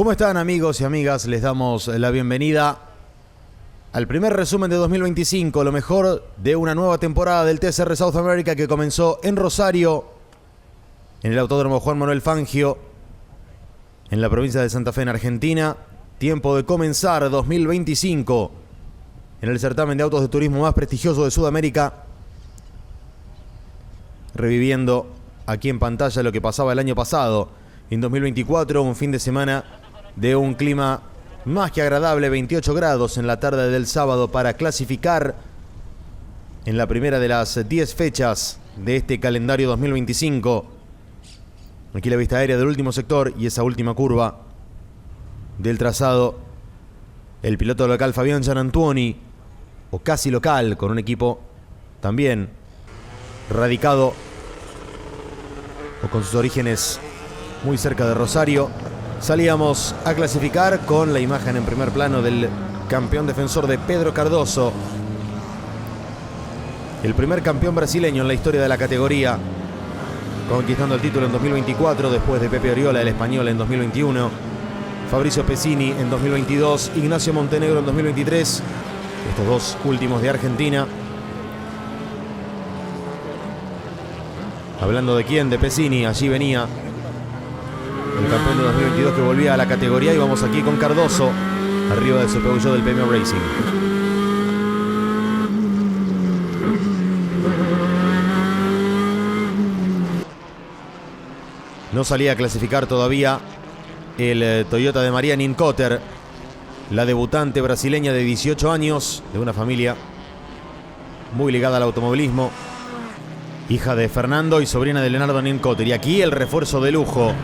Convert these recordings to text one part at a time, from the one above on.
¿Cómo están, amigos y amigas? Les damos la bienvenida al primer resumen de 2025, lo mejor de una nueva temporada del TCR South America que comenzó en Rosario, en el Autódromo Juan Manuel Fangio, en la provincia de Santa Fe, en Argentina. Tiempo de comenzar 2025 en el certamen de autos de turismo más prestigioso de Sudamérica, reviviendo aquí en pantalla lo que pasaba el año pasado. En 2024, un fin de semana de un clima más que agradable, 28 grados en la tarde del sábado para clasificar en la primera de las 10 fechas de este calendario 2025. Aquí la vista aérea del último sector y esa última curva del trazado. El piloto local Fabián Gianantuoni, o casi local, con un equipo también radicado o con sus orígenes muy cerca de Rosario. Salíamos a clasificar con la imagen en primer plano del campeón defensor de Pedro Cardoso, el primer campeón brasileño en la historia de la categoría, conquistando el título en 2024 después de Pepe Oriola, el español, en 2021, Fabricio Pesini en 2022, Ignacio Montenegro en 2023, estos dos últimos de Argentina. Hablando de quién, de Pesini, allí venía el campeón de 2022 que volvía a la categoría, y vamos aquí con Cardoso, arriba de su Peugeot del PMO Racing. No salía a clasificar todavía el Toyota de María Nincotter, la debutante brasileña de 18 años, de una familia muy ligada al automovilismo, hija de Fernando y sobrina de Leonardo Nincotter. Y aquí el refuerzo de lujo,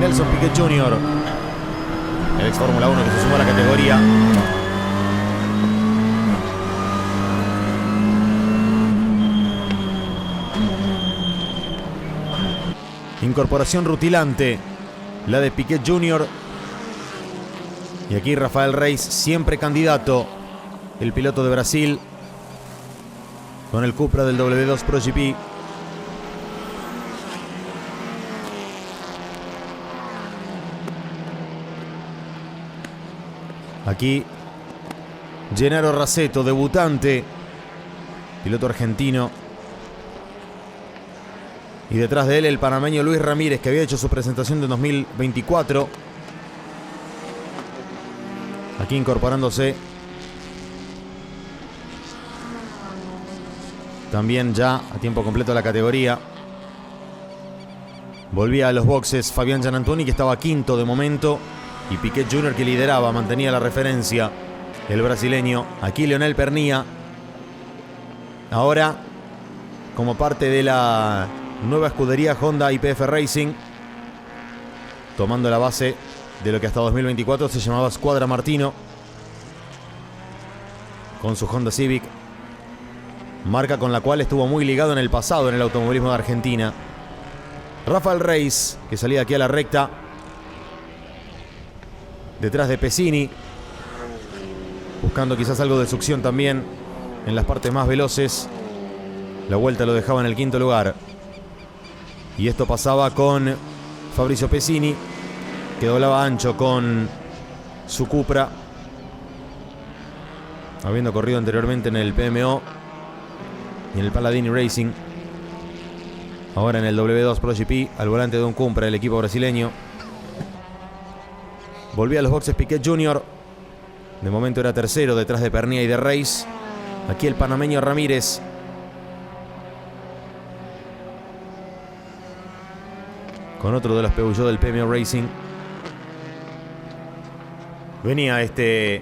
Nelson Piquet Jr., el ex Fórmula 1 que se sumó a la categoría. Incorporación rutilante, la de Piquet Jr. Y aquí Rafael Reis, siempre candidato, el piloto de Brasil, con el Cupra del W2 Pro GP. Aquí Gennaro Rasetto, debutante, piloto argentino. Y detrás de él el panameño Luis Ramírez, que había hecho su presentación de 2024. Aquí incorporándose también ya a tiempo completo a la categoría. Volvía a los boxes Fabián Gianantuoni, que estaba quinto de momento, y Piquet Jr., que lideraba, mantenía la referencia, el brasileño. Aquí Leonel Pernía, ahora como parte de la nueva escudería Honda YPF Racing, tomando la base de lo que hasta 2024 se llamaba Squadra Martino, con su Honda Civic, marca con la cual estuvo muy ligado en el pasado en el automovilismo de Argentina. Rafael Reis, que salía aquí a la recta, detrás de Pesini, buscando quizás algo de succión también en las partes más veloces. La vuelta lo dejaba en el quinto lugar. Y esto pasaba con Fabricio Pesini, que doblaba ancho con su Cupra, habiendo corrido anteriormente en el PMO y en el Paladini Racing. Ahora en el W2 Pro GP, al volante de un Cupra, el equipo brasileño. Volvía a los boxes Piquet Jr. De momento era tercero, detrás de Pernía y de Reis. Aquí el panameño Ramírez, con otro de los Peugeot del PMO Racing. Venía este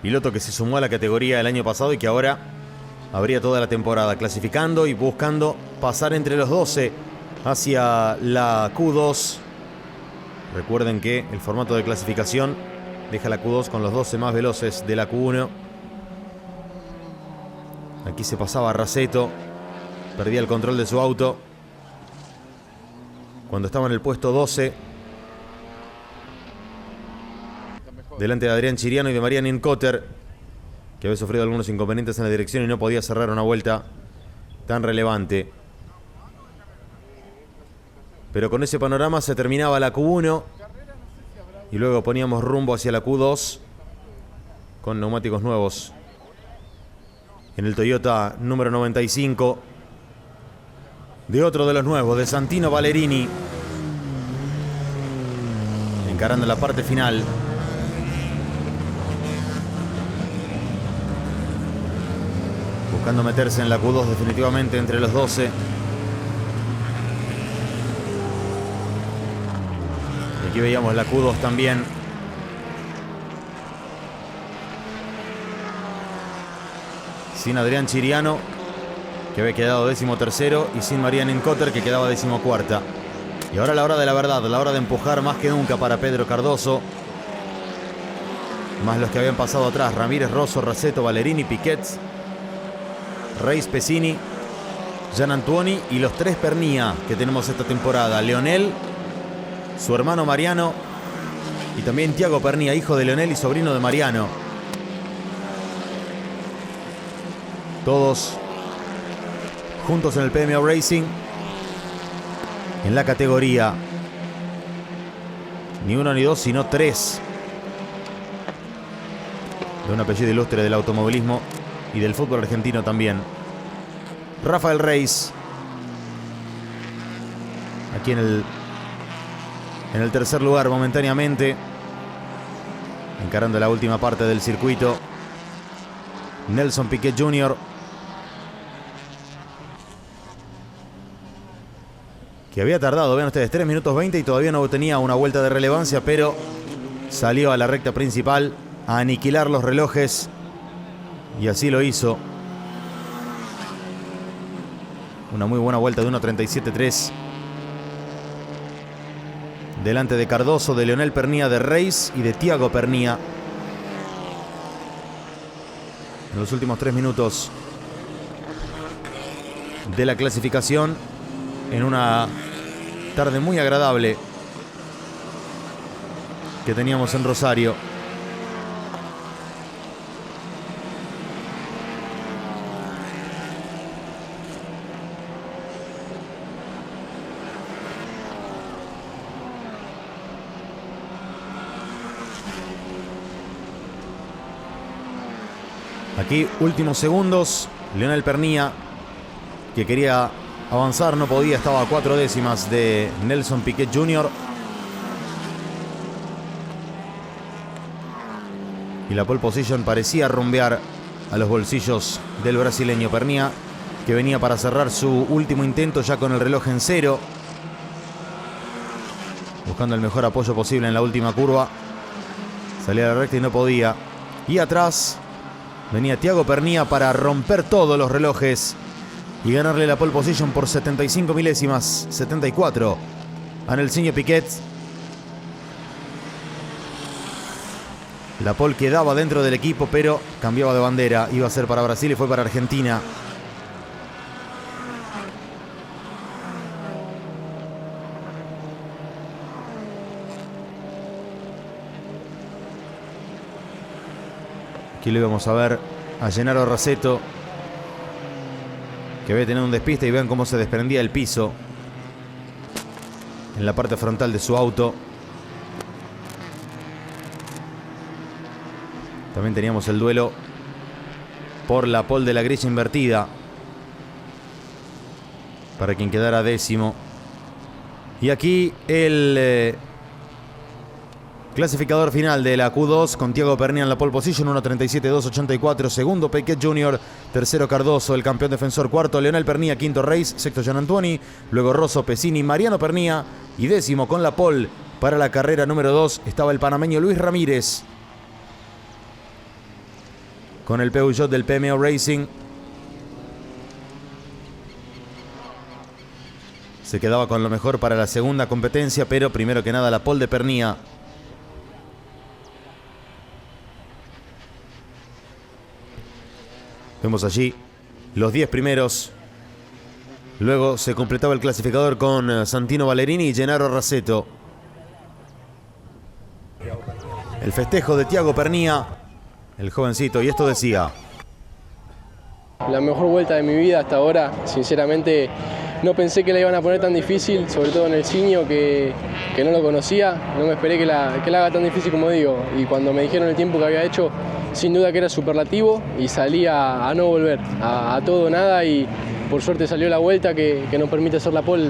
piloto que se sumó a la categoría el año pasado y que ahora habría toda la temporada clasificando y buscando pasar entre los 12 hacia la Q2. Recuerden que el formato de clasificación deja la Q2 con los 12 más veloces de la Q1. Aquí se pasaba Rasetto, perdía el control de su auto cuando estaba en el puesto 12, delante de Adrián Chiriano y de María Nincotter, que había sufrido algunos inconvenientes en la dirección y no podía cerrar una vuelta tan relevante. Pero con ese panorama se terminaba la Q1 y luego poníamos rumbo hacia la Q2 con neumáticos nuevos en el Toyota número 95 de otro de los nuevos, de Santino Ballerini, encarando la parte final. Buscando meterse en la Q2 definitivamente entre los 12. Y aquí veíamos la Q2 también. Sin Adrián Chiriano, que había quedado 13º, y sin Marianne Cotter, que quedaba 14ª. Y ahora la hora de la verdad, la hora de empujar más que nunca para Pedro Cardoso. Más los que habían pasado atrás: Ramírez, Rosso, Rasetto, Ballerini, Piquet, Reis, Pesini, Gian Antuoni y los 3 Pernía que tenemos esta temporada: Leonel, su hermano Mariano y también Tiago Pernía, hijo de Leonel y sobrino de Mariano. Todos juntos en el PMO Racing, en la categoría ni 1 ni 2 sino 3, de un apellido ilustre del automovilismo y del fútbol argentino también. Rafael Reis, aquí en el tercer lugar momentáneamente, encarando la última parte del circuito. Nelson Piquet Jr., que había tardado, vean ustedes, 3 minutos 20 y todavía no tenía una vuelta de relevancia, pero salió a la recta principal a aniquilar los relojes y así lo hizo. Una muy buena vuelta de 1.37.3 delante de Cardoso, de Leonel Pernía, de Reis y de Tiago Pernía. En los últimos 3 minutos de la clasificación, en una tarde muy agradable que teníamos en Rosario. Aquí, últimos segundos, Leonel Pernía, que quería avanzar, no podía, estaba a 4 décimas de Nelson Piquet Jr. Y la pole position parecía rumbear a los bolsillos del brasileño Pernía, que venía para cerrar su último intento ya con el reloj en cero, buscando el mejor apoyo posible en la última curva. Salía a la recta y no podía. Y atrás venía Tiago Pernía para romper todos los relojes y ganarle la pole position por 75 milésimas, 74, a Nelsinho Piquet. La pole quedaba dentro del equipo, pero cambiaba de bandera. Iba a ser para Brasil y fue para Argentina. Aquí lo íbamos a ver a Gennaro Rasetto, que había tenido un despiste, y vean cómo se desprendía el piso en la parte frontal de su auto. También teníamos el duelo por la pole de la grilla invertida para quien quedara décimo. Y aquí el clasificador final de la Q2 con Tiago Pernía en la pole position, 1.37.284. Segundo Piquet Jr., tercero Cardoso, el campeón defensor. Cuarto Leonel Pernía, quinto Reis, sexto Gian Antuoni, luego Rosso, Pesini, Mariano Pernía, y décimo con la pole para la carrera número 2 estaba el panameño Luis Ramírez con el Peugeot del PMO Racing. Se quedaba con lo mejor para la segunda competencia, pero primero que nada la pole de Pernía. Vemos allí los 10 primeros. Luego se completaba el clasificador con Santino Ballerini y Gennaro Rasetto. El festejo de Tiago Pernía, el jovencito, y esto decía: la mejor vuelta de mi vida hasta ahora, sinceramente no pensé que la iban a poner tan difícil, sobre todo en el Signo, que no lo conocía. No me esperé que la haga tan difícil como digo. Y cuando me dijeron el tiempo que había hecho, sin duda que era superlativo y salí a no volver, a todo o nada, y por suerte salió la vuelta que nos permite hacer la pole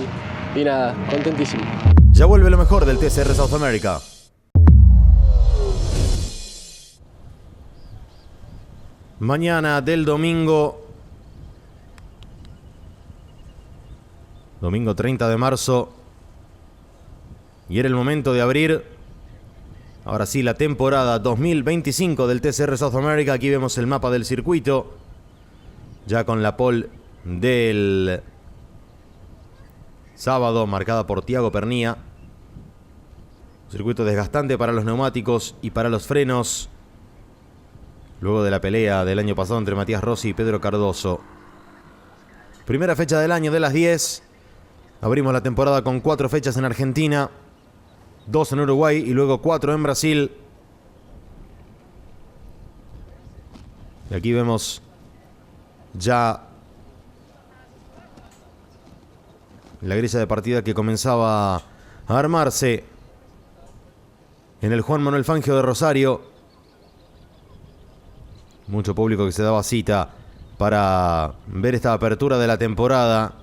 y nada, contentísimo. Ya vuelve lo mejor del TCR South America. Mañana del domingo 30 de marzo, y era el momento de abrir, ahora sí, la temporada 2025 del TCR South America. Aquí vemos el mapa del circuito, ya con la pole del sábado marcada por Thiago Pernía. Circuito desgastante para los neumáticos y para los frenos, luego de la pelea del año pasado entre Matías Rossi y Pedro Cardoso. Primera fecha del año de las 10. Abrimos la temporada con 4 fechas en Argentina, 2 en Uruguay y luego 4 en Brasil. Y aquí vemos ya la grilla de partida que comenzaba a armarse en el Juan Manuel Fangio de Rosario. Mucho público que se daba cita para ver esta apertura de la temporada.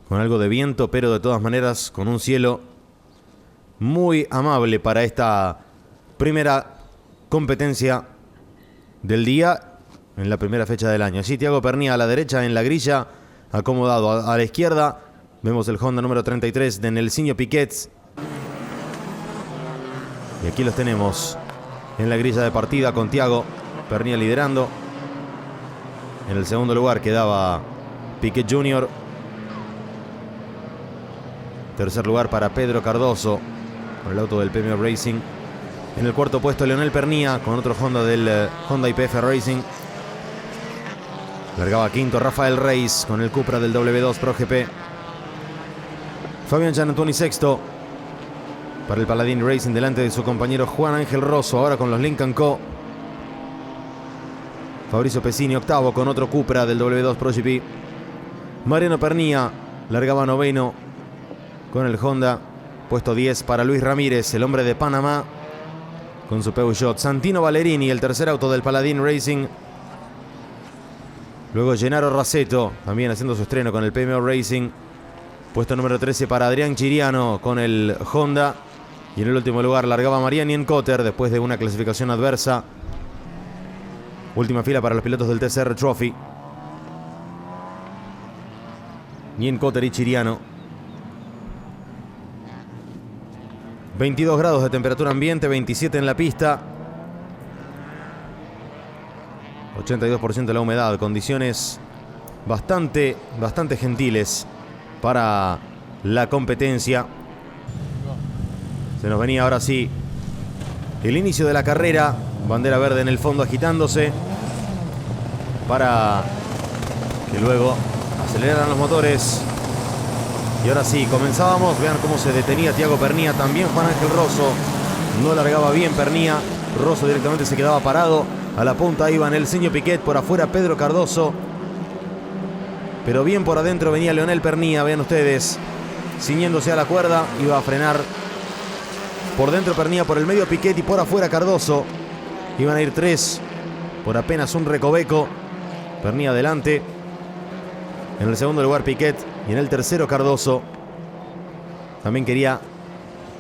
Con algo de viento, pero de todas maneras con un cielo muy amable para esta primera competencia del día en la primera fecha del año. Así Thiago Pernía a la derecha en la grilla, acomodado a la izquierda. Vemos el Honda número 33 de Nelsinho Piquet. Y aquí los tenemos en la grilla de partida con Thiago Pernía liderando. En el segundo lugar quedaba Piquet Jr. Tercer lugar para Pedro Cardoso con el auto del PMO Racing. En el cuarto puesto Leonel Pernía con otro Honda del Honda YPF Racing. Largaba quinto Rafael Reis con el Cupra del W2 Pro GP. Fabián Gianantuoni sexto para el Paladín Racing delante de su compañero Juan Ángel Rosso, ahora con los Lincoln Co. Fabricio Pesini octavo con otro Cupra del W2 Pro GP. Mariano Pernía largaba noveno con el Honda. Puesto 10 para Luis Ramírez, el hombre de Panamá, con su Peugeot. Santino Ballerini, el tercer auto del Paladín Racing. Luego Gennaro Raceto, también haciendo su estreno con el PMO Racing. Puesto número 13 para Adrián Chiriano con el Honda. Y en el último lugar largaba Marián Nienkotter después de una clasificación adversa. Última fila para los pilotos del TCR Trophy. Nienkotter y Chiriano. 22 grados de temperatura ambiente, 27 en la pista. 82% de la humedad, condiciones bastante gentiles para la competencia. Se nos venía ahora sí el inicio de la carrera. Bandera verde en el fondo agitándose para que luego aceleraran los motores. Y ahora sí, comenzábamos. Vean cómo se detenía Thiago Pernía. También Juan Ángel Rosso. No largaba bien Pernía. Rosso directamente se quedaba parado. A la punta iba Nelsinho Piquet. Por afuera Pedro Cardoso. Pero bien por adentro venía Leonel Pernía. Vean ustedes. Ciñéndose a la cuerda. Iba a frenar. Por dentro Pernía. Por el medio Piquet. Y por afuera Cardoso. Iban a ir 3. Por apenas un recoveco. Pernía adelante. En el segundo lugar Piquet. Y en el tercero Cardoso. También quería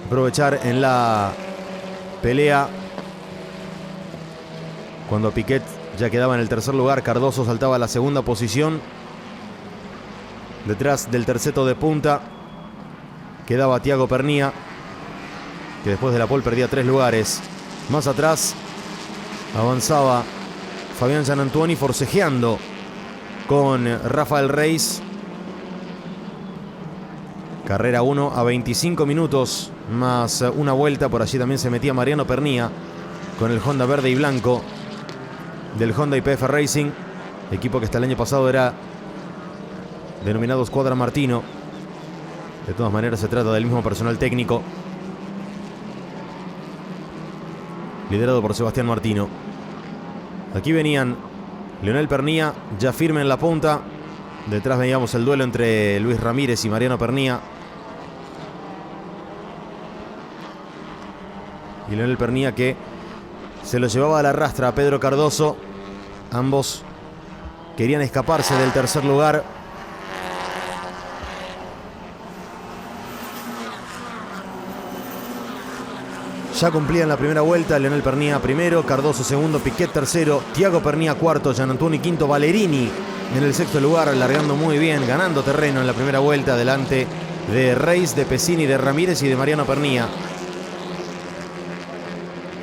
aprovechar en la pelea. Cuando Piquet ya quedaba en el tercer lugar, Cardoso saltaba a la segunda posición. Detrás del terceto de punta quedaba Thiago Pernía, que después de la pole perdía 3 lugares. Más atrás avanzaba Fabián Gianantuoni forcejeando con Rafael Reis. Carrera 1 a 25 minutos más una vuelta. Por allí también se metía Mariano Pernía con el Honda verde y blanco del Honda YPF Racing, equipo que hasta el año pasado era denominado Squadra Martino. De todas maneras se trata del mismo personal técnico, liderado por Sebastián Martino. Aquí venían Leonel Pernía ya firme en la punta. Detrás veíamos el duelo entre Luis Ramírez y Mariano Pernía. Y Leonel Pernía que se lo llevaba a la rastra a Pedro Cardoso. Ambos querían escaparse del tercer lugar. Ya cumplían la primera vuelta. Leonel Pernía primero, Cardoso segundo, Piquet tercero, Thiago Pernía cuarto, Gianantuoni quinto, Valerini en el sexto lugar, largando muy bien, ganando terreno en la primera vuelta delante de Reis, de Pesini, de Ramírez y de Mariano Pernía.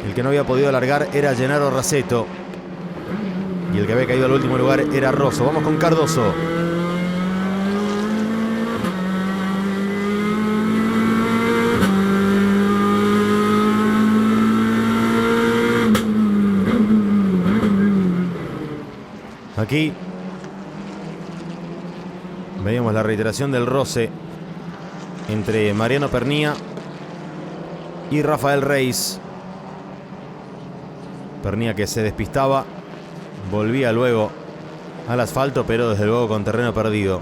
El que no había podido largar era Gennaro Raceto. Y el que había caído al último lugar era Rosso. Vamos con Cardoso. Aquí veíamos la reiteración del roce entre Mariano Pernía y Rafael Reis. Pernía que se despistaba, volvía luego al asfalto, pero desde luego con terreno perdido.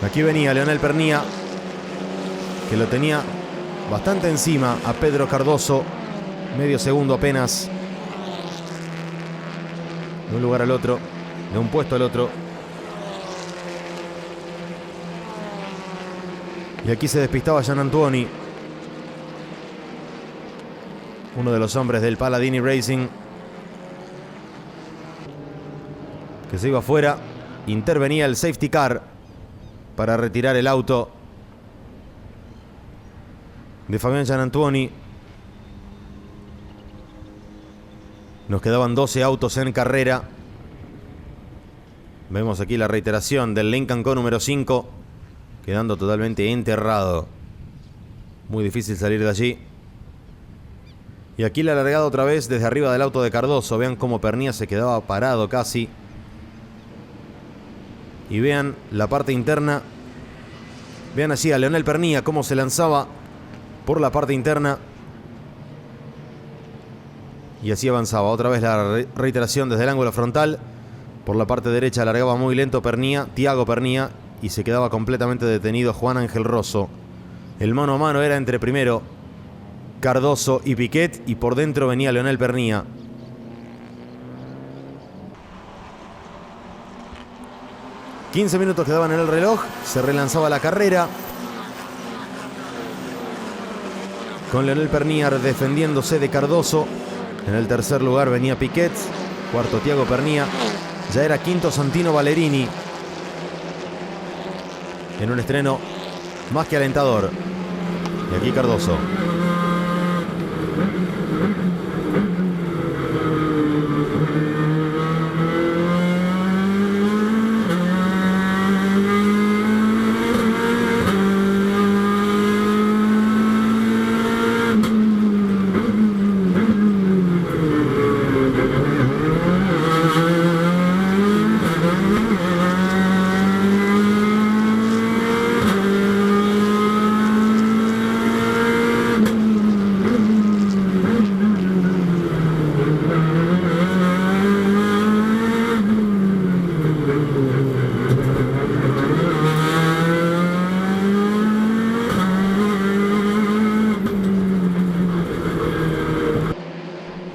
Aquí venía Leonel Pernía, que lo tenía bastante encima a Pedro Cardoso, medio segundo apenas, de un lugar al otro, de un puesto al otro. Y aquí se despistaba Gianantuoni, uno de los hombres del Paladini Racing, que se iba afuera. Intervenía el safety car para retirar el auto de Fabián Gianantuoni. Nos quedaban 12 autos en carrera. Vemos aquí la reiteración del Lincoln Co número 5, quedando totalmente enterrado. Muy difícil salir de allí. Y aquí la largada otra vez desde arriba del auto de Cardoso. Vean cómo Pernía se quedaba parado casi. Y vean la parte interna. Vean así a Leonel Pernía cómo se lanzaba por la parte interna. Y así avanzaba. Otra vez la reiteración desde el ángulo frontal. Por la parte derecha largaba muy lento Pernía, Thiago Pernía, y se quedaba completamente detenido Juan Ángel Rosso. El mano a mano era entre primero Cardoso y Piquet, y por dentro venía Leonel Pernía. ...15 minutos quedaban en el reloj... ...se relanzaba la carrera... ...con Leonel Pernía defendiéndose de Cardoso... ...en el tercer lugar venía Piquet... ...cuarto Thiago Pernía... ...ya era quinto Santino Valerini... ...en un estreno más que alentador... ...y aquí Cardoso...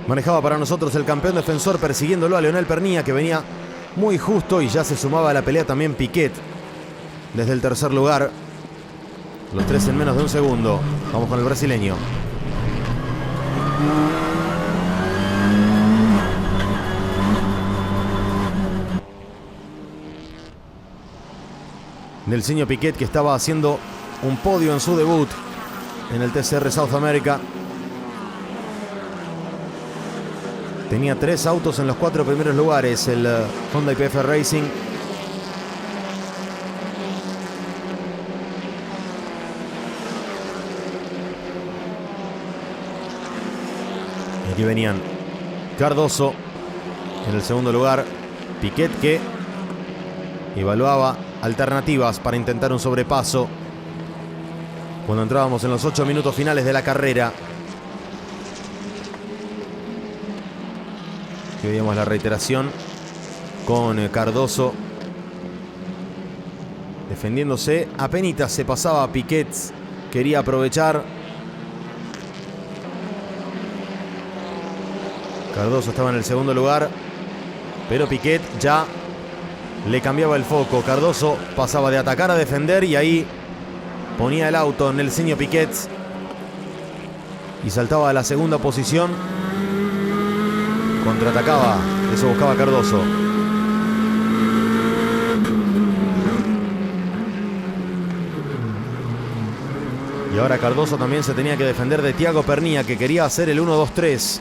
Manejaba para nosotros el campeón defensor persiguiéndolo a Leonel Pernía, que venía muy justo, y ya se sumaba a la pelea también Piquet desde el tercer lugar. Los tres en menos de un segundo. Vamos con el brasileño. Nelsinho Piquet, que estaba haciendo un podio en su debut en el TCR South America. Tenía 3 autos en los 4 primeros lugares, el Honda YPF Racing. Y aquí venían Cardoso en el segundo lugar, Piquet, que evaluaba alternativas para intentar un sobrepaso. cuando entrábamos en los 8 minutos finales de la carrera. Aquí veíamos la reiteración con Cardoso defendiéndose. Apenitas se pasaba a Piquet, quería aprovechar. Cardoso estaba en el segundo lugar, pero Piquet ya le cambiaba el foco. Cardoso pasaba de atacar a defender y ahí ponía el auto en el Nelsinho Piquet y saltaba a la segunda posición. Contraatacaba, eso buscaba Cardoso. Y ahora Cardoso también se tenía que defender de Thiago Pernía, que quería hacer el 1-2-3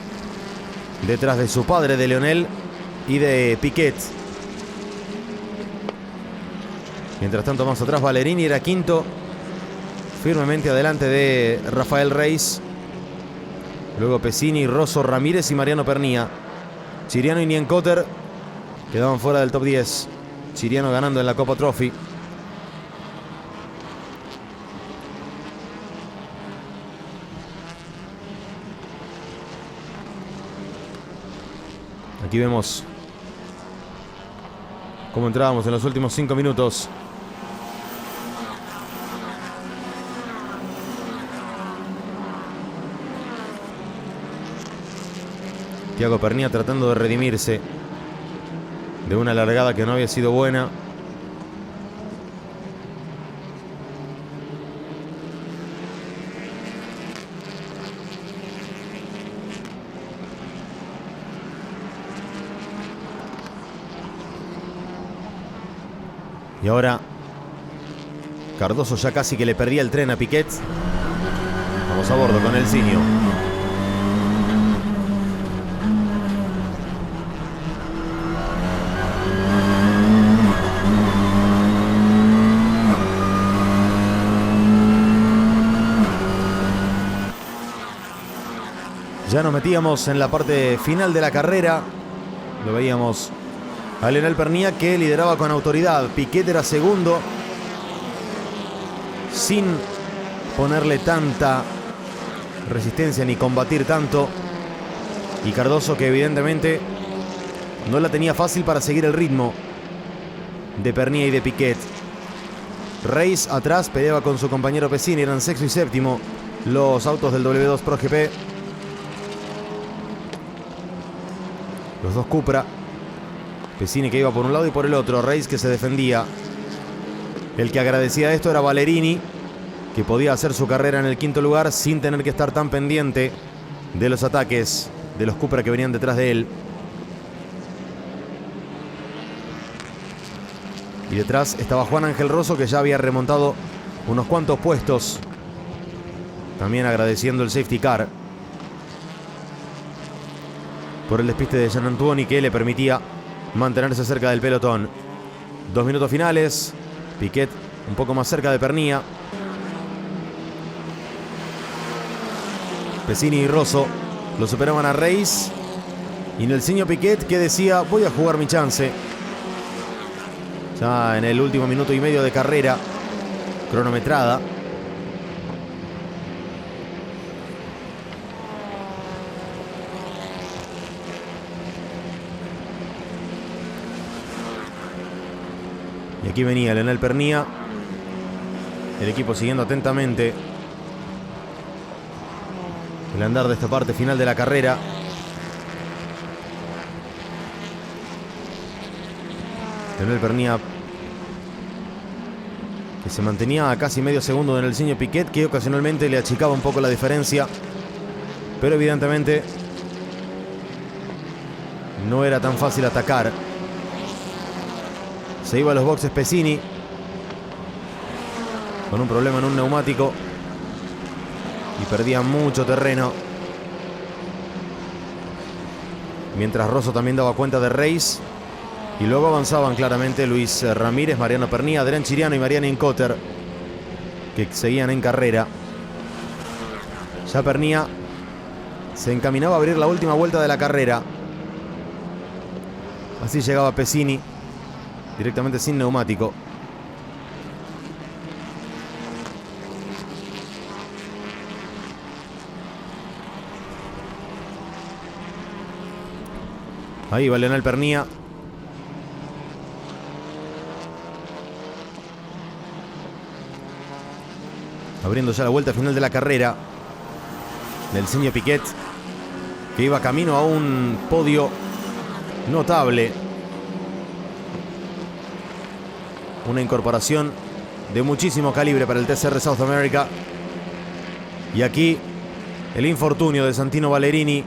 detrás de su padre, de Lionel, y de Piquet. Mientras tanto, más atrás, Valerini era quinto, firmemente adelante de Rafael Reis. Luego Pesini, Rosso, Ramírez y Mariano Pernía. Chiriano y Nienkotter quedaban fuera del top 10. Chiriano ganando en la Copa Trophy. Aquí vemos cómo entrábamos en los últimos 5 minutos. Thiago Pernía tratando de redimirse de una largada que no había sido buena. Y ahora Cardoso ya casi que le perdía el tren a Piquet. Vamos a bordo con el Nelsinho. Ya nos metíamos en la parte final de la carrera. Lo veíamos a Lionel Pernía, que lideraba con autoridad. Piquet era segundo, sin ponerle tanta resistencia ni combatir tanto. Y Cardoso, que evidentemente no la tenía fácil para seguir el ritmo de Pernía y de Piquet. Reis atrás peleaba con su compañero Pesini, eran sexto y séptimo los autos del W2 Pro GP. Los dos Cupra. Pesini, que iba por un lado y por el otro. Reis, que se defendía. El que agradecía esto era Valerini, que podía hacer su carrera en el quinto lugar sin tener que estar tan pendiente de los ataques de los Cupra que venían detrás de él. Y detrás estaba Juan Ángel Rosso, que ya había remontado unos cuantos puestos, también agradeciendo el safety car por el despiste de Jean Antuoni, que le permitía mantenerse cerca del pelotón. 2 minutos finales. Piquet un poco más cerca de Pernía. Pesini y Rosso lo superaban a Reis. Y Nelsinho Piquet, que decía: voy a jugar mi chance. Ya en el último minuto y medio de carrera cronometrada. Y aquí venía Lionel Pernía. El equipo siguiendo atentamente el andar de esta parte final de la carrera. Lionel Pernía, que se mantenía a casi medio segundo de Nelsinho Piquet, que ocasionalmente le achicaba un poco la diferencia, pero evidentemente no era tan fácil atacar. Se iba a los boxes Pesini con un problema en un neumático y perdía mucho terreno. Mientras Rosso también daba cuenta de Reis. Y luego avanzaban claramente Luis Ramírez, Mariano Pernía, Adrián Chiriano y Mariano Nienkotter, que seguían en carrera. Ya Pernía se encaminaba a abrir la última vuelta de la carrera. Así llegaba Pesini, directamente sin neumático. Ahí va Leonel Pernía. Abriendo ya la vuelta final de la carrera del Senio Piquet, que iba camino a un podio notable. Una incorporación de muchísimo calibre para el TCR South America. Y aquí el infortunio de Santino Ballerini,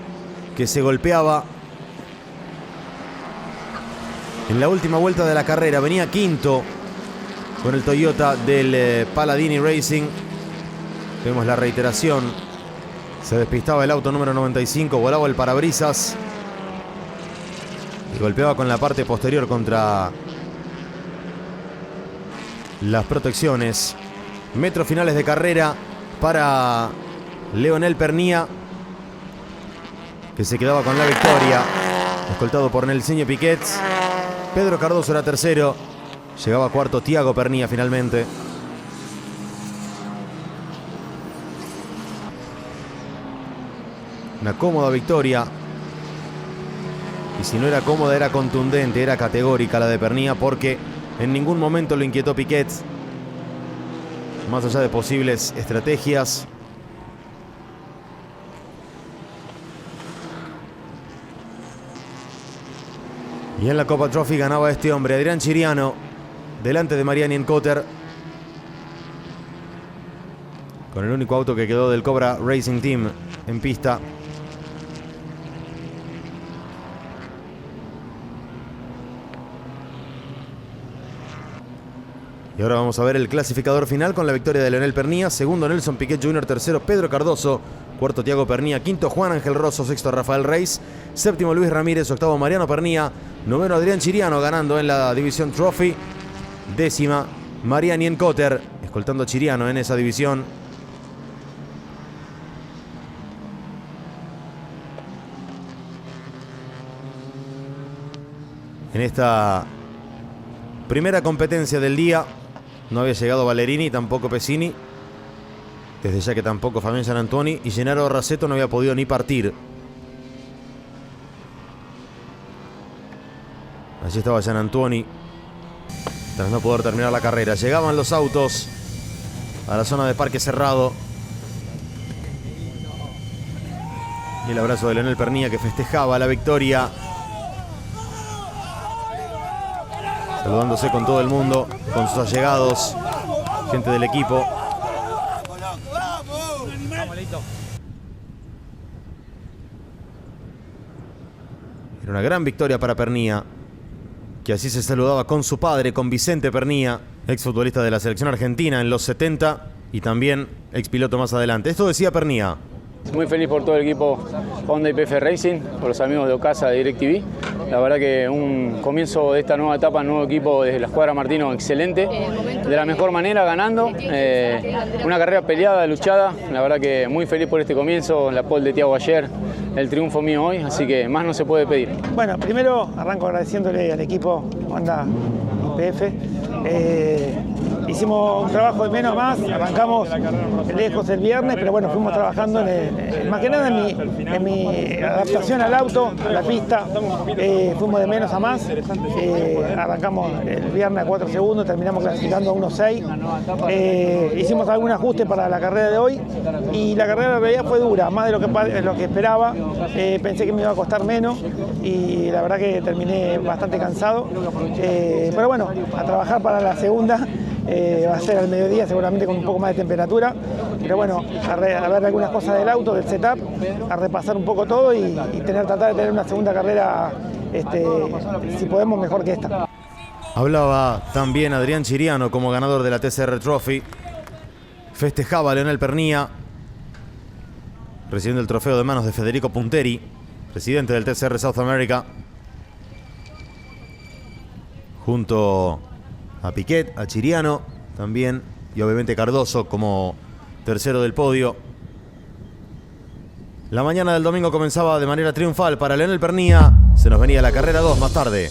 que se golpeaba en la última vuelta de la carrera. Venía quinto con el Toyota del Paladini Racing. Vemos la reiteración. Se despistaba el auto número 95, volaba el parabrisas y golpeaba con la parte posterior contra las protecciones. Metros finales de carrera para Leonel Pernía, que se quedaba con la victoria, escoltado por Nelsinho Piquet. Pedro Cardoso era tercero. Llegaba cuarto Thiago Pernía finalmente. Una cómoda victoria. Y si no era cómoda, era contundente, era categórica la de Pernía, porque en ningún momento lo inquietó Piquet. Más allá de posibles estrategias. Y en la Copa Trophy ganaba este hombre, Adrián Chiriano, delante de Marián Nienkotter, con el único auto que quedó del Cobra Racing Team en pista. Y ahora vamos a ver el clasificador final con la victoria de Leonel Pernía. Segundo Nelson Piquet Jr., tercero Pedro Cardoso, cuarto Thiago Pernía, quinto Juan Ángel Rosso, sexto Rafael Reis, séptimo Luis Ramírez, octavo Mariano Pernía, noveno Adrián Chiriano ganando en la división Trophy, décima Marián Nienkotter, escoltando a Chiriano en esa división. En esta primera competencia del día no había llegado Ballerini, tampoco Pesini, desde ya que tampoco Fabián Gianantoni, y Gennaro Rasetto no había podido ni partir. Allí estaba Gianantoni tras no poder terminar la carrera. Llegaban los autos a la zona de parque cerrado. Y el abrazo de Leonel Pernía, que festejaba la victoria, saludándose con todo el mundo, con sus allegados, gente del equipo. Era una gran victoria para Pernía, que así se saludaba con su padre, con Vicente Pernía, exfutbolista de la selección argentina en los 70 y también expiloto más adelante. Esto decía Pernía. Muy feliz por todo el equipo Honda YPF Racing, por los amigos de Ocasa de DirecTV. La verdad que un comienzo de esta nueva etapa, nuevo equipo desde la escuadra Martino excelente, de la mejor manera, ganando. Una carrera peleada, luchada. La verdad que muy feliz por este comienzo, la pole de Thiago ayer, el triunfo mío hoy, así que más no se puede pedir. Bueno, primero arranco agradeciéndole al equipo Honda YPF. Hicimos un trabajo de menos a más, arrancamos lejos el viernes, pero bueno, fuimos trabajando más que nada en mi adaptación al auto, a la pista. Fuimos de menos a más, arrancamos el viernes a 4 segundos, terminamos clasificando a 1.6. Hicimos algún ajuste para la carrera de hoy y la carrera en realidad fue dura, más de lo que esperaba. Pensé que me iba a costar menos y la verdad que terminé bastante cansado. Pero bueno, a trabajar para la segunda. Va a ser al mediodía seguramente con un poco más de temperatura, pero bueno, a ver algunas cosas del auto, del setup, a repasar un poco todo y tratar de tener una segunda carrera, si podemos, mejor que esta. Hablaba también Adrián Chiriano como ganador de la TCR Trophy. Festejaba a Leonel Pernía, recibiendo el trofeo de manos de Federico Punteri, presidente del TCR South America, junto a Piquet, a Chiriano también, y obviamente Cardoso como tercero del podio. La mañana del domingo comenzaba de manera triunfal para Leonel Pernía. Se nos venía la carrera 2 más tarde.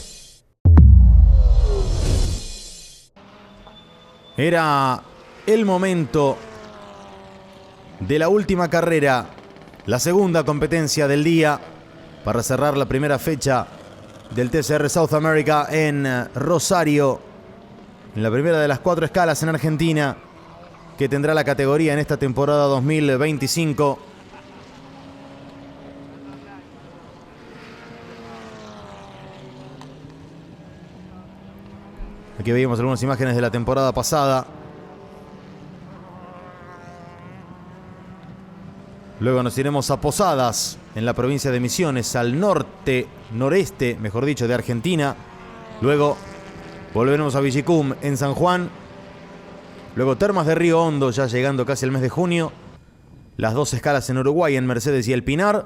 Era el momento de la última carrera, la segunda competencia del día, para cerrar la primera fecha del TCR South America en Rosario, en la primera de las 4 escalas en Argentina que tendrá la categoría en esta temporada 2025. Aquí veíamos algunas imágenes de la temporada pasada. Luego nos iremos a Posadas, en la provincia de Misiones, al noreste, mejor dicho, de Argentina. Luego volveremos a Villicum, en San Juan. Luego Termas de Río Hondo, ya llegando casi el mes de junio. Las 2 escalas en Uruguay, en Mercedes y El Pinar.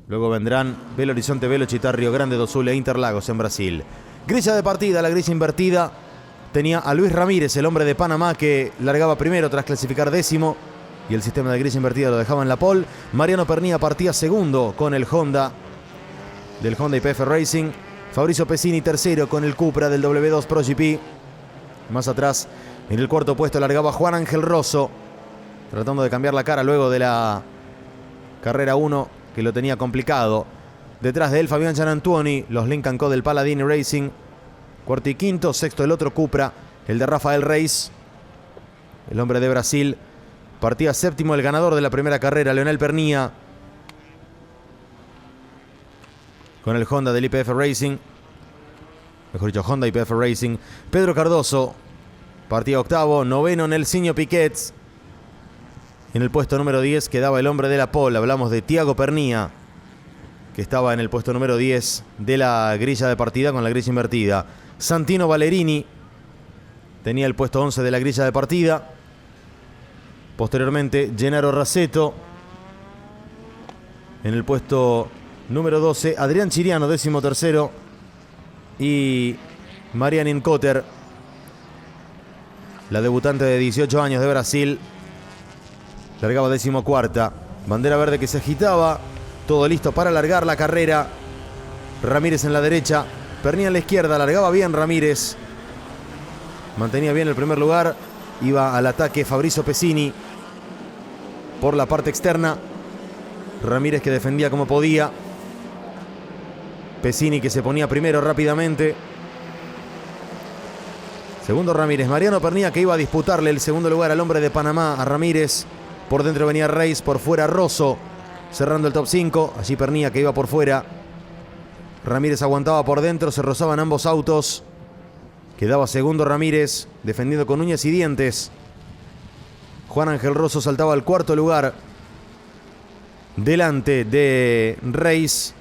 Luego vendrán Belo Horizonte, Belo Chitar, Río Grande do Sul e Interlagos en Brasil. Grilla de partida, la grilla invertida. Tenía a Luis Ramírez, el hombre de Panamá, que largaba primero tras clasificar 10º. Y el sistema de grilla invertida lo dejaba en la pole. Mariano Pernía partía segundo con el Honda del Honda YPF Racing. Fabrizio Pesini tercero con el Cupra del W2 Pro GP. Más atrás, en el cuarto puesto, largaba Juan Ángel Rosso, tratando de cambiar la cara luego de la carrera 1, que lo tenía complicado. Detrás de él, Fabián Gianantuoni, los Lincoln Co. del Paladini Racing. Cuarto y quinto, sexto el otro Cupra, el de Rafael Reis, el hombre de Brasil. Partía séptimo el ganador de la primera carrera, Leonel Pernía, con el Honda del YPF Racing. Mejor dicho, Honda YPF Racing. Pedro Cardoso partía octavo. Noveno, Nelsinho Piquets. En el puesto número 10 quedaba el hombre de la pole. Hablamos de Tiago Pernía, que estaba en el puesto número 10 de la grilla de partida con la grilla invertida. Santino Ballerini tenía el puesto 11 de la grilla de partida. Posteriormente, Gennaro Raceto en el puesto número 12. Adrián Chiriano, 13º. Y Marianne Cotter, la debutante de 18 años de Brasil, largaba 14ª. Bandera verde que se agitaba. Todo listo para largar la carrera. Ramírez en la derecha, Pernía en la izquierda. Largaba bien Ramírez, mantenía bien el primer lugar. Iba al ataque Fabrizio Pesini por la parte externa. Ramírez que defendía como podía. Pesini que se ponía primero rápidamente. Segundo Ramírez. Mariano Pernía que iba a disputarle el segundo lugar al hombre de Panamá, a Ramírez. Por dentro venía Reis, por fuera Rosso, cerrando el top 5. Allí Pernía que iba por fuera. Ramírez aguantaba por dentro, se rozaban ambos autos. Quedaba segundo Ramírez, defendiendo con uñas y dientes. Juan Ángel Rosso saltaba al cuarto lugar, delante de Reis.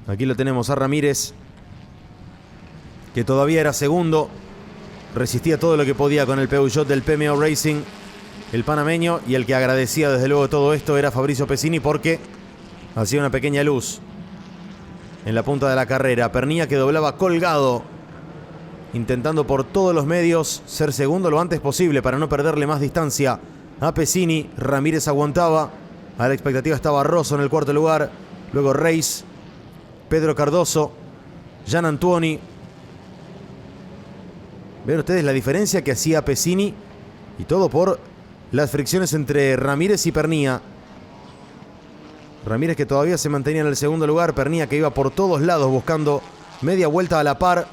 Aquí lo tenemos a Ramírez, que todavía era segundo. Resistía todo lo que podía con el Peugeot del PMO Racing, el panameño. Y el que agradecía desde luego todo esto era Fabrizio Pesini, porque hacía una pequeña luz en la punta de la carrera. Pernía que doblaba colgado, intentando por todos los medios ser segundo lo antes posible para no perderle más distancia a Pesini. Ramírez aguantaba. A la expectativa estaba Rosso en el cuarto lugar. Luego Reis, Pedro Cardoso, Gianantuoni. Ven ustedes la diferencia que hacía Pesini, y todo por las fricciones entre Ramírez y Pernía. Ramírez que todavía se mantenía en el segundo lugar. Pernía que iba por todos lados buscando media vuelta a la par.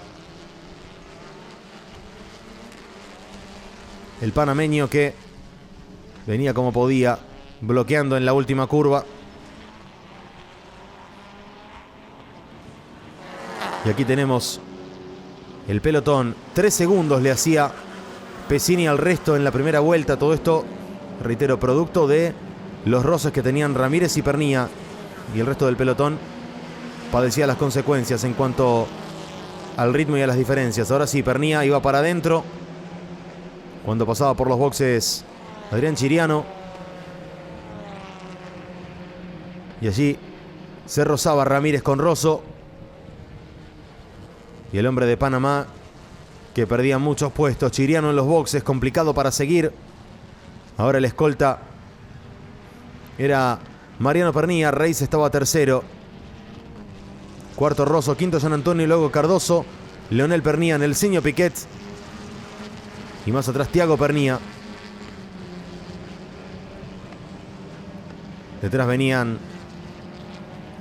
El panameño que venía como podía, bloqueando en la última curva. Y aquí tenemos el pelotón. 3 segundos le hacía Pesini al resto en la primera vuelta. Todo esto, reitero, producto de los roces que tenían Ramírez y Pernía. Y el resto del pelotón padecía las consecuencias en cuanto al ritmo y a las diferencias. Ahora sí, Pernía iba para adentro cuando pasaba por los boxes Adrián Chiriano. Y allí se rozaba Ramírez con Rosso. Y el hombre de Panamá que perdía muchos puestos. Chiriano en los boxes, complicado para seguir. Ahora el escolta era Mariano Pernía. Reis estaba tercero. Cuarto Rosso, quinto Gianantuoni, luego Cardoso, Leonel Pernía, Nelsinho Piquet. Y más atrás Tiago Pernía. Detrás venían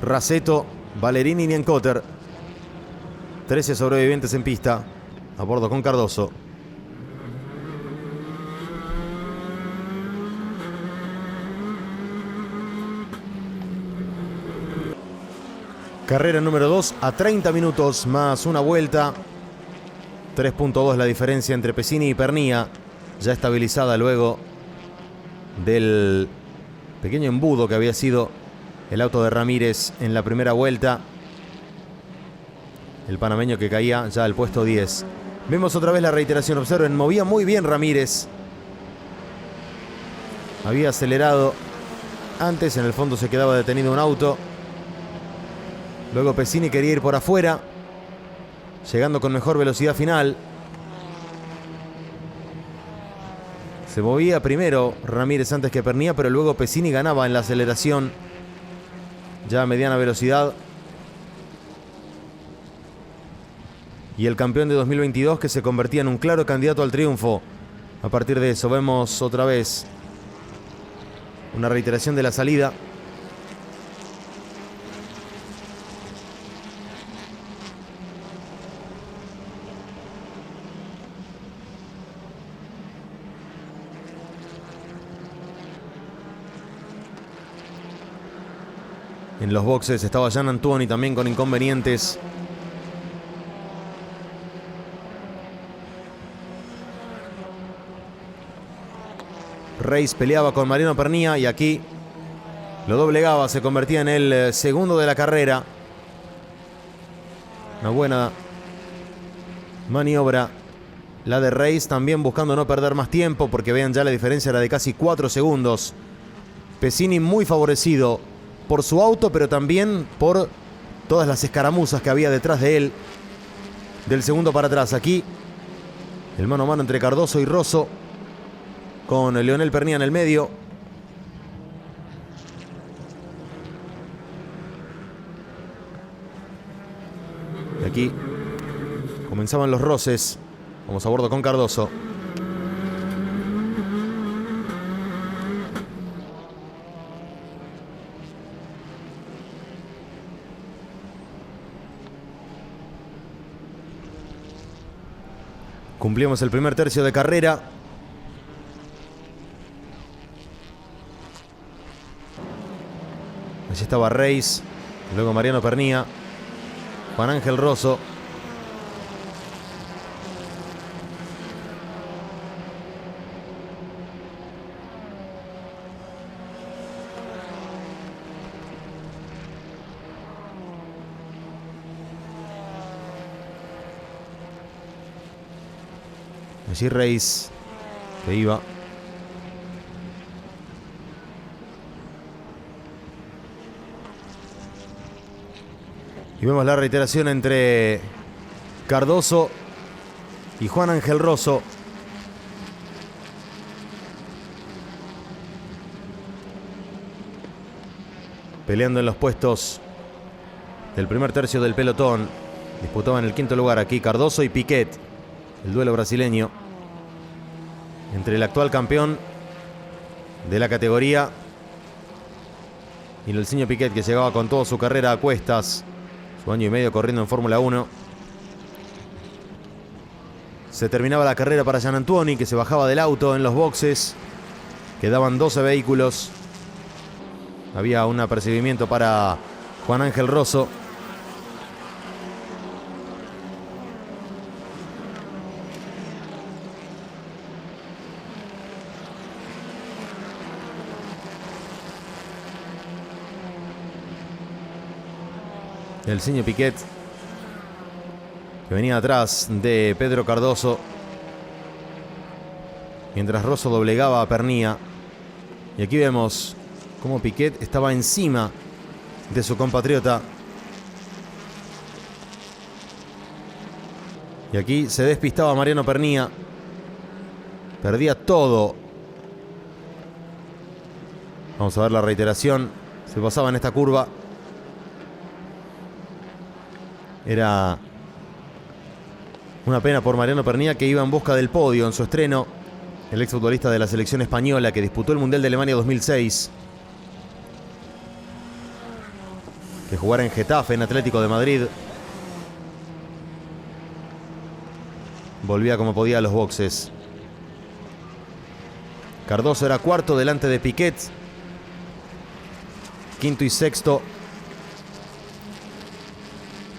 Raceto, Ballerini y Nienkotter. 13 sobrevivientes en pista, a bordo con Cardoso. Carrera número 2 a 30 minutos más una vuelta. 3.2 la diferencia entre Pesini y Pernía, ya estabilizada luego del pequeño embudo que había sido el auto de Ramírez en la primera vuelta. El panameño que caía ya al puesto 10. Vemos otra vez la reiteración. Observen, movía muy bien Ramírez. Había acelerado antes, en el fondo se quedaba detenido un auto. Luego Pesini quería ir por afuera, llegando con mejor velocidad final. Se movía primero Ramírez antes que Pernía, pero luego Pesini ganaba en la aceleración, ya a mediana velocidad. Y el campeón de 2022 que se convertía en un claro candidato al triunfo. A partir de eso vemos otra vez una reiteración de la salida. En los boxes estaba Jean Antoine también con inconvenientes. Reis peleaba con Mariano Pernía y aquí lo doblegaba, se convertía en el segundo de la carrera. Una buena maniobra la de Reis, también buscando no perder más tiempo, porque vean ya la diferencia era de casi 4 segundos. Pesini muy favorecido por su auto, pero también por todas las escaramuzas que había detrás de él. Del segundo para atrás, aquí el mano a mano entre Cardoso y Rosso, con Leonel Pernía en el medio. Y aquí comenzaban los roces. Vamos a bordo con Cardoso. Cumplimos el primer tercio de carrera. Allí estaba Reis, luego Mariano Pernía, Juan Ángel Rosso. Allí Reis, que iba. Y vemos la reiteración entre Cardoso y Juan Ángel Rosso. Peleando en los puestos del primer tercio del pelotón. Disputaban el quinto lugar aquí Cardoso y Piquet. El duelo brasileño entre el actual campeón de la categoría y Nelsinho Piquet, que llegaba con toda su carrera a cuestas. Su año y medio corriendo en Fórmula 1. Se terminaba la carrera para Jean Antoine, que se bajaba del auto en los boxes. Quedaban 12 vehículos. Había un apercibimiento para Juan Ángel Rosso. Nelsinho Piquet, que venía atrás de Pedro Cardoso, mientras Rosso doblegaba a Pernía. Y aquí vemos cómo Piquet estaba encima de su compatriota. Y aquí se despistaba Mariano Pernía. Perdía todo. Vamos a ver la reiteración. Se pasaba en esta curva. Era una pena por Mariano Pernía, que iba en busca del podio en su estreno. El exfutbolista de la selección española que disputó el Mundial de Alemania 2006. que jugara en Getafe, en Atlético de Madrid. Volvía como podía a los boxes. Cardoso era cuarto delante de Piquet. Quinto y sexto,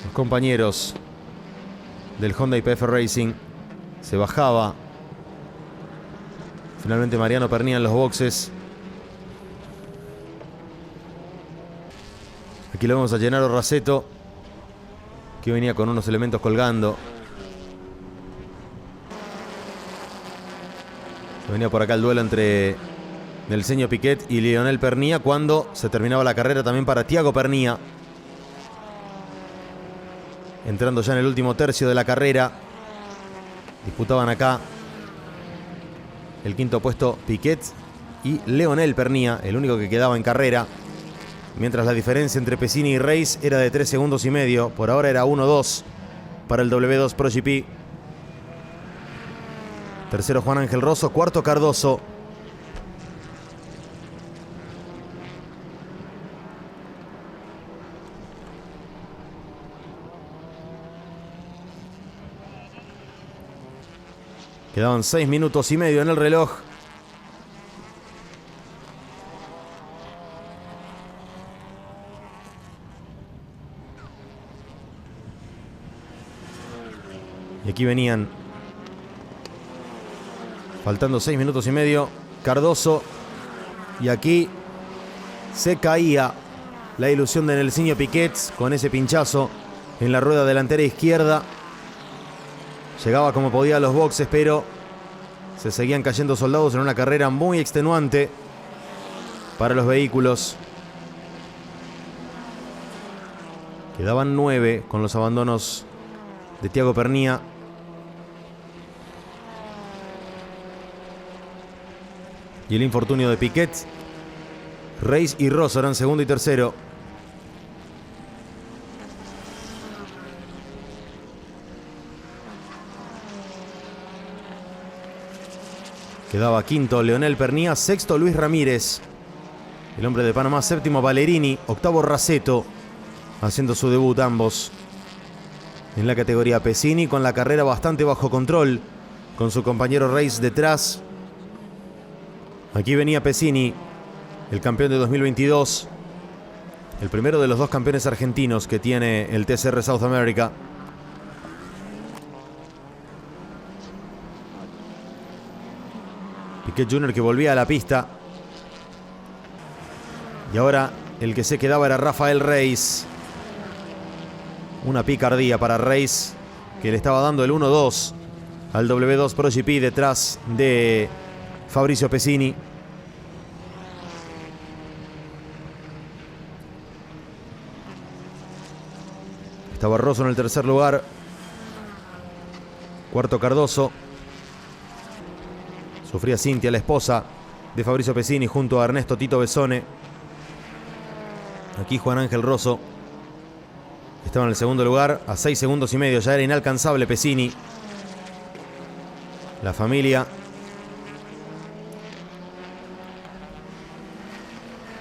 los compañeros del Honda YPF Racing. Se bajaba finalmente Mariano Pernía en los boxes. Aquí lo vemos a Gennaro Rasetto, que venía con unos elementos colgando. Venía por acá el duelo entre Nelsenio Piquet y Lionel Pernía cuando se terminaba la carrera también para Thiago Pernía. Entrando ya en el último tercio de la carrera, disputaban acá el quinto puesto Piquet y Lionel Pernía, el único que quedaba en carrera, mientras la diferencia entre Pesini y Reis era de 3 segundos y medio. Por ahora era 1-2 para el W2 Pro GP. Tercero Juan Ángel Rosso, cuarto Cardoso. Quedaban 6 minutos y medio en el reloj. Y aquí venían, faltando 6 minutos y medio, Cardoso. Y aquí se caía la ilusión de Nelsinho Piquet con ese pinchazo en la rueda delantera izquierda. Llegaba como podía a los boxes, pero se seguían cayendo soldados en una carrera muy extenuante para los vehículos. Quedaban 9 con los abandonos de Thiago Pernía. Y el infortunio de Piquet. Reis y Rosso eran segundo y tercero. Quedaba quinto Lionel Pernía, sexto Luis Ramírez, el hombre de Panamá, séptimo Valerini, octavo Rasetto, haciendo su debut ambos en la categoría Pesini, con la carrera bastante bajo control, con su compañero Reis detrás. Aquí venía Pesini, el campeón de 2022, el primero de los dos campeones argentinos que tiene el TCR South America. Piquet Jr. que volvía a la pista. Y ahora el que se quedaba era Rafael Reis. Una picardía para Reis, que le estaba dando el 1-2 al W2 Pro GP detrás de Fabricio Pesini. Estaba Rosso en el tercer lugar. Cuarto Cardoso. Sufría Cintia, la esposa de Fabricio Pesini, junto a Ernesto Tito Besone. Aquí Juan Ángel Rosso estaba en el segundo lugar, a 6 segundos y medio. Ya era inalcanzable Pesini. La familia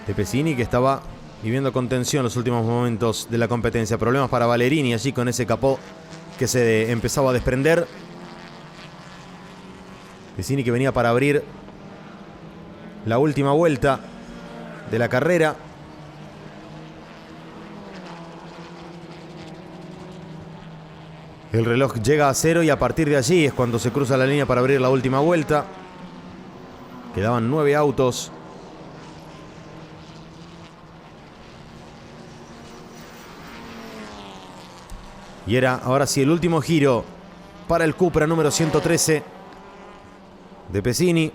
de Pesini, que estaba viviendo con tensión los últimos momentos de la competencia. Problemas para Valerini allí con ese capó que se empezaba a desprender. Pesini que venía para abrir la última vuelta de la carrera. El reloj llega a 0 y a partir de allí es cuando se cruza la línea para abrir la última vuelta. Quedaban 9 autos. Y era ahora sí el último giro para el Cupra número 113 de Pesini.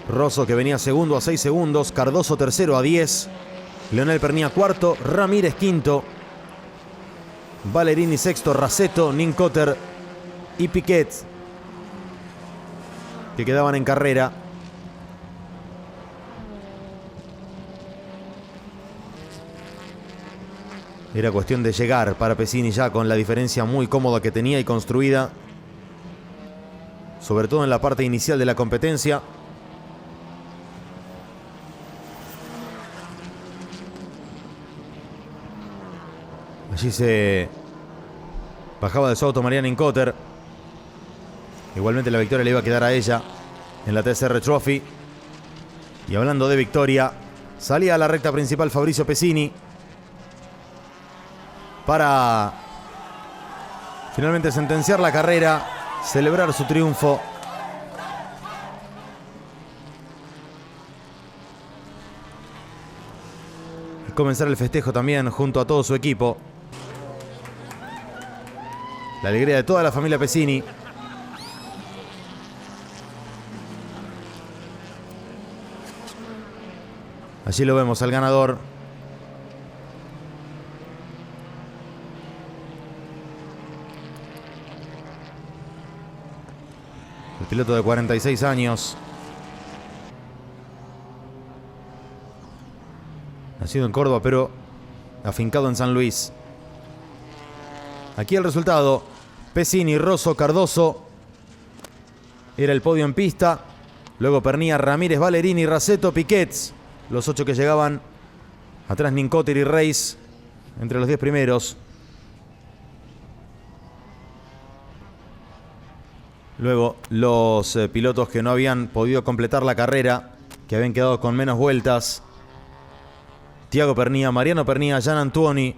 Rosso que venía segundo a 6 segundos. Cardoso tercero a 10. Lionel Pernía cuarto. Ramírez quinto. Valerini sexto. Rasetto, Ninkotter y Piquet, que quedaban en carrera. Era cuestión de llegar para Pesini ya con la diferencia muy cómoda que tenía y construida, sobre todo en la parte inicial de la competencia. Allí se bajaba de su auto Marianne Incoter. Igualmente la victoria le iba a quedar a ella en la TCR Trophy. Y hablando de victoria, salía a la recta principal Fabricio Pesini para finalmente sentenciar la carrera, celebrar su triunfo. Y comenzar el festejo también junto a todo su equipo. La alegría de toda la familia Pesini. Allí lo vemos al ganador. El piloto de 46 años. Nacido en Córdoba, pero afincado en San Luis. Aquí el resultado. Pesini, Rosso, Cardoso. Era el podio en pista. Luego Pernía, Ramírez, Ballerini, Raceto, Piquets. Los 8 que llegaban. Atrás Nincoter y Reis. Entre los 10 primeros. Luego los pilotos que no habían podido completar la carrera, que habían quedado con menos vueltas. Tiago Pernía, Mariano Pernía, Gian Antuoni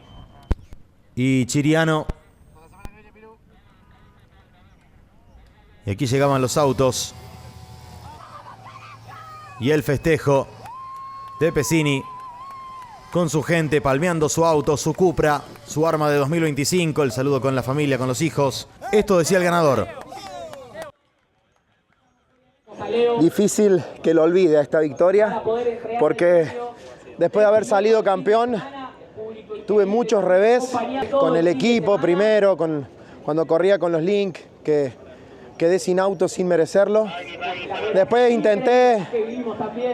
y Chiriano. Y aquí llegaban los autos. Y el festejo de Pesini con su gente, palmeando su auto, su Cupra, su arma de 2025. El saludo con la familia, con los hijos. Esto decía el ganador. Difícil que lo olvide esta victoria, porque después de haber salido campeón, tuve muchos revés con el equipo primero, cuando corría con los Link, que quedé sin auto sin merecerlo. Después intenté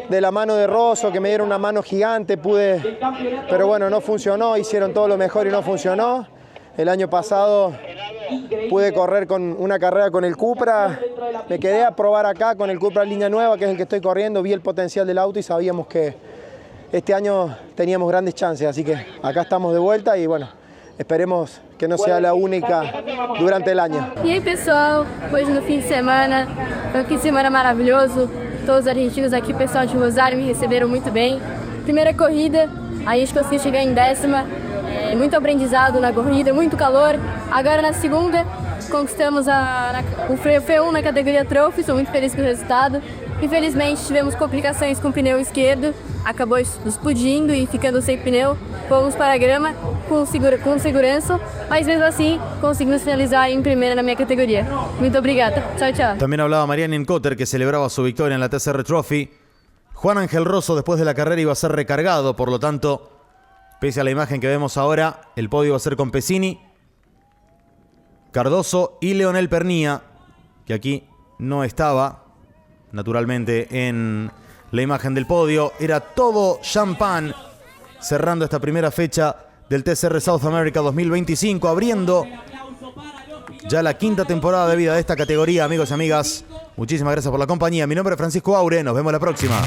de la mano de Rosso, que me dieron una mano gigante, pero bueno, no funcionó, hicieron todo lo mejor y no funcionó. El año pasado pude correr con una carrera con el Cupra, me quedé a probar acá con el Cupra línea nueva, que es el que estoy corriendo, vi el potencial del auto y sabíamos que este año teníamos grandes chances, así que acá estamos de vuelta y bueno, esperemos que no sea la única durante el año. E aí, pessoal, hoje no fim de semana, foi um fim de semana maravilhoso, todos os argentinos aqui, o pessoal de Rosário me receberam muito bem. Primeira corrida, a gente conseguiu chegar em 10ª, muito aprendizado na corrida, muito calor. Agora na segunda, conquistamos o F1 na categoria Trophy, estou muito feliz com o resultado. Infelizmente tivemos complicações com o pneu esquerdo, acabou explodindo e ficando sem pneu. Fomos para a grama com segurança, mas mesmo assim conseguimos finalizar em primeira na minha categoria. Muito obrigada. Tchau, tchau. También hablaba Marianne Incoter, que celebraba su victoria en la TCR Trophy. Juan Ángel Rosso después de la carrera iba a ser recargado, por lo tanto, pese a la imagen que vemos ahora, el podio va a ser con Pesini, Cardoso y Leonel Pernía, que aquí no estaba, naturalmente, en la imagen del podio. Era todo champán, cerrando esta primera fecha del TCR South America 2025, abriendo ya la 5ª temporada de vida de esta categoría, amigos y amigas. Muchísimas gracias por la compañía. Mi nombre es Francisco Aure, nos vemos la próxima.